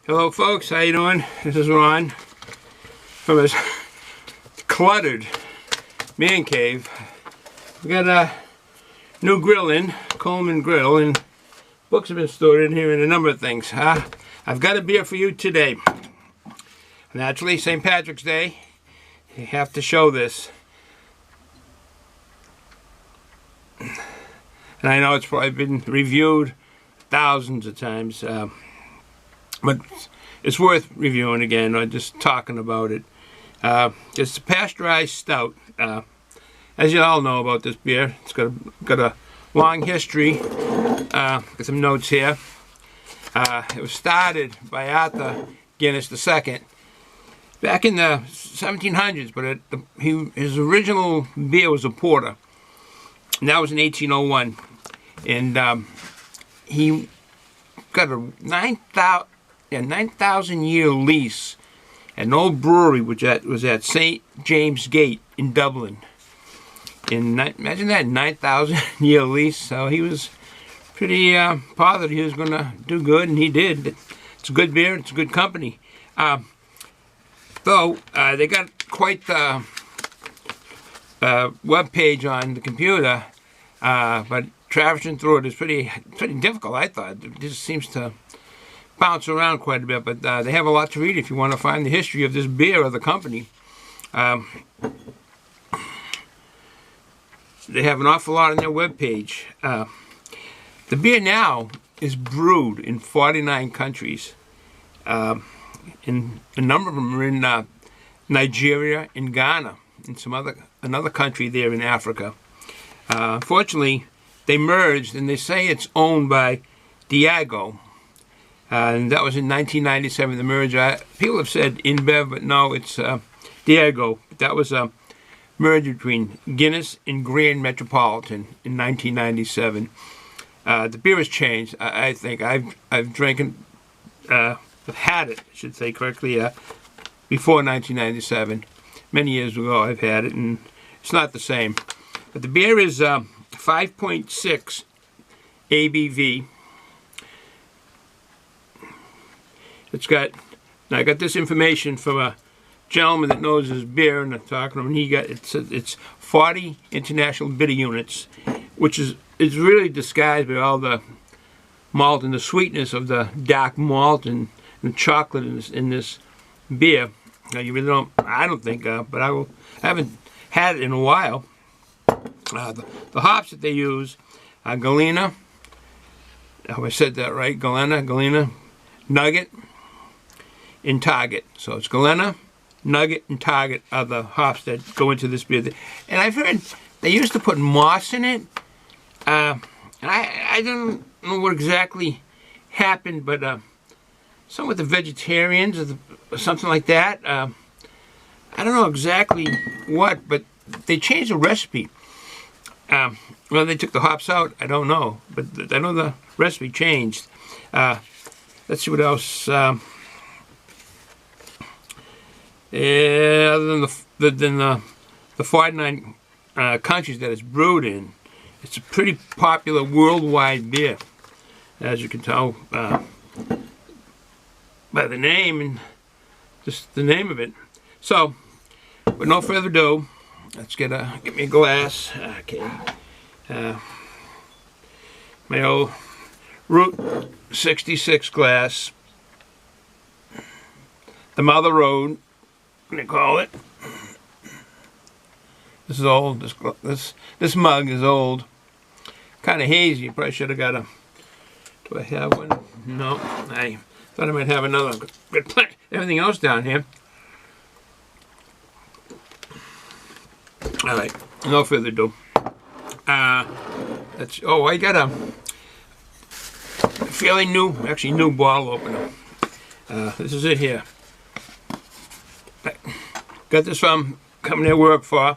Hello folks, how you doing? This is Ron from this cluttered man cave. We got a new grill in, Coleman grill, and books have been stored in here and a number of things. I've got a beer for you today. Naturally, St. Patrick's Day, you have to show this. And I know it's probably been reviewed thousands of times. But it's worth reviewing again, or just talking about it. It's a pasteurized stout. As you all know about this beer, it's got a long history. Got some notes here. It was started by Arthur Guinness II back in the 1700s, but his original beer was a porter. And that was in 1801. And he got a 9,000-year lease at an old brewery which was at St. James Gate in Dublin. Imagine that, 9,000-year lease. So he was pretty positive he was going to do good, and he did. It's a good beer. It's a good company. Though they got quite the web page on the computer, but traversing through it is pretty difficult. I thought it just seems to bounce around quite a bit, but they have a lot to read if you want to find the history of this beer or the company. They have an awful lot on their webpage. The beer now is brewed in 49 countries. And a number of them are in Nigeria and Ghana, and another country there in Africa. Unfortunately, they merged, and they say it's owned by Diageo. And that was in 1997, the merger. People have said InBev, but no, it's Diageo. That was a merger between Guinness and Grand Metropolitan in 1997. The beer has changed. I think I've had it, I should say correctly, before 1997. Many years ago I've had it, and it's not the same. But the beer is 5.6 ABV. I got this information from a gentleman that knows his beer, and I'm talking to him, and it's 40 international bitter units, which is really disguised by all the malt and the sweetness of the dark malt and chocolate in this beer. Now, you really don't, I don't think, but I haven't had it in a while. The hops that they use are Galena. I hope I said that right. Galena, Nugget, and Target. So it's Galena, Nugget, and Target are the hops that go into this beer. And I've heard they used to put moss in it. And I don't know what exactly happened, but some with the vegetarians or something like that. I don't know exactly what, but they changed the recipe. Well, they took the hops out. I don't know, but I know the recipe changed. Let's see what else. Other than the 49 countries that it's brewed in, it's a pretty popular worldwide beer, as you can tell by the name and just the name of it. So, with no further ado, let's get me a glass. Okay, my old Route 66 glass, the Mother Road, they call it. This is old. This mug is old. Kind of hazy. Probably should have got a. Do I have one? No. I thought I might have another. Good plan. Everything else down here. All right. No further ado. I got a fairly new bottle opener. This is it here. I got this from a company I work for.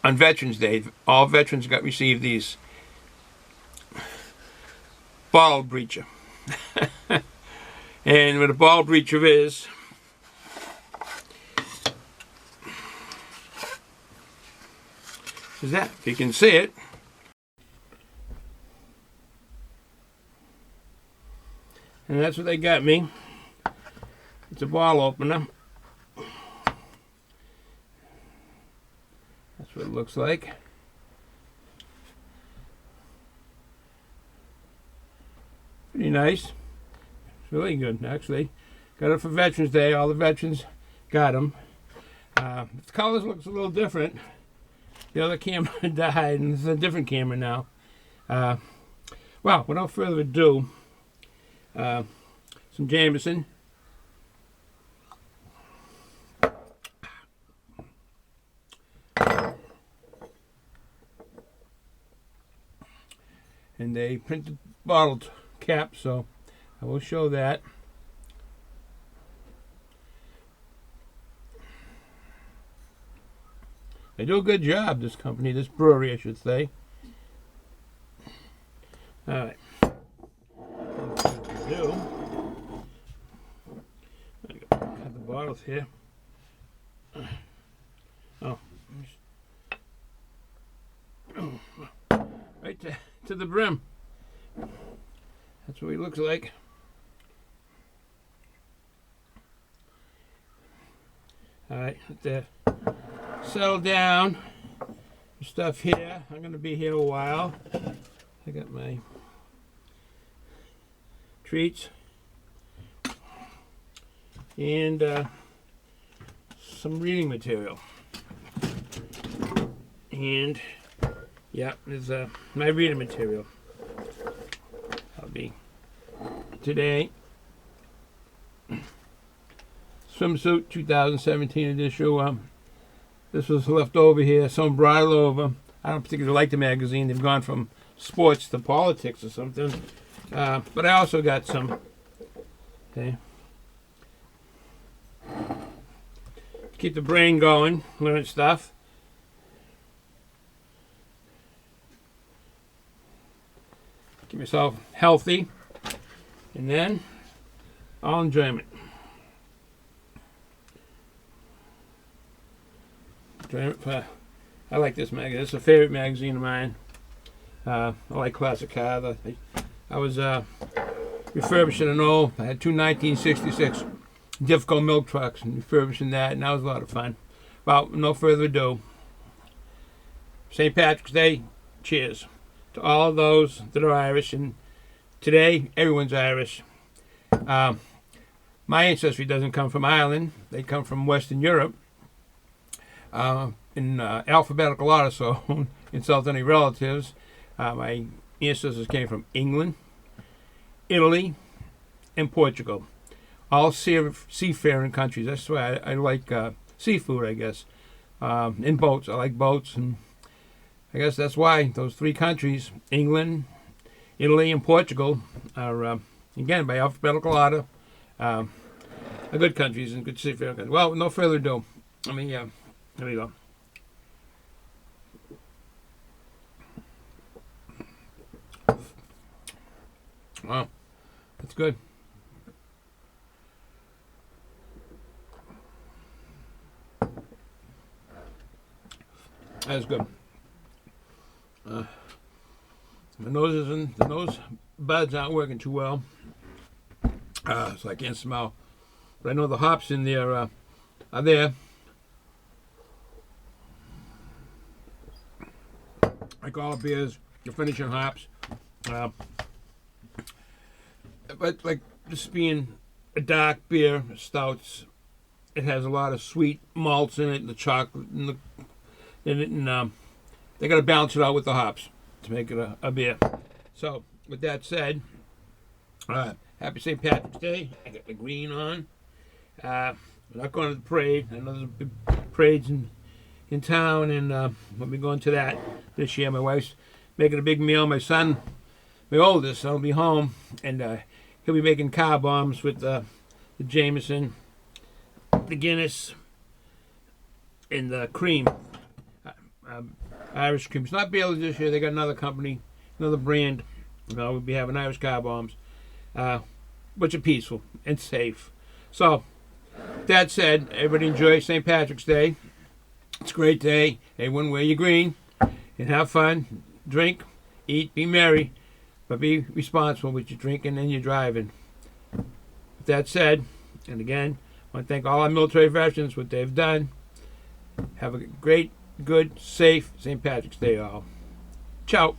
On Veterans Day, all veterans received these bottle breacher. And what a bottle breacher is that, if you can see it. And that's what they got me. It's a bottle opener. That's what it looks like. Pretty nice. It's really good, actually. Got it for Veterans Day. All the veterans got them. The colors looks a little different. The other camera died, and this is a different camera now. Well, without further ado, some Jameson. And they printed bottle cap, so I will show that. They do a good job, this company, this brewery, I should say. All right. I got the bottles here. Oh. Right to the brim. That's what he looks like. All right, let that settle down. Stuff here. I'm going to be here a while. I got my treats and some reading material. And yeah, there's my reading material. I'll be today. Swimsuit 2017 edition. This was left over here. Some brought it over. I don't particularly like the magazine. They've gone from sports to politics or something. But I also got some. Okay. Keep the brain going, learn stuff. Keep yourself healthy. And then, all enjoyment. I like this magazine. It's a favorite magazine of mine. I like classic cars. I was refurbishing an old. I had two 1966 Diffco milk trucks and refurbishing that, and that was a lot of fun. Well, no further ado. St. Patrick's Day. Cheers to all of those that are Irish, and today everyone's Irish. My ancestry doesn't come from Ireland. They come from Western Europe. In alphabetical order, so insult any relatives. My ancestors came from England, Italy, and Portugal. All seafaring countries. That's why I like seafood, I guess. In boats. I like boats, and I guess that's why those three countries, England, Italy, and Portugal, are, again, by alphabetical order, are good countries and good seafaring countries. Well, no further ado. Let me, here we go. Wow, that's good. That's good. My the nose buds aren't working too well, so I can't smell. But I know the hops in there are there. Like all beers, you're finishing hops. But like this being a dark beer, stouts, it has a lot of sweet malts in it, and the chocolate and they got to balance it out with the hops to make it a beer. So with that said, happy St. Patrick's Day. I got the green on. We're not going to the parade. I know there's big parades in town, and we'll be going to that this year. My wife's making a big meal. My son, my oldest, will be home, and he'll be making car bombs with the Jameson, the Guinness, and the cream. Irish cream. It's not Bailey's this year. They got another company, another brand. We'll be having Irish car bombs, which are peaceful and safe. So, that said, everybody enjoy St. Patrick's Day. It's a great day. Everyone wear your green and have fun. Drink, eat, be merry, but be responsible with your drinking and your driving. With that said, and again, want to thank all our military veterans for what they've done. Have a great, good, safe St. Patrick's Day, all. Ciao.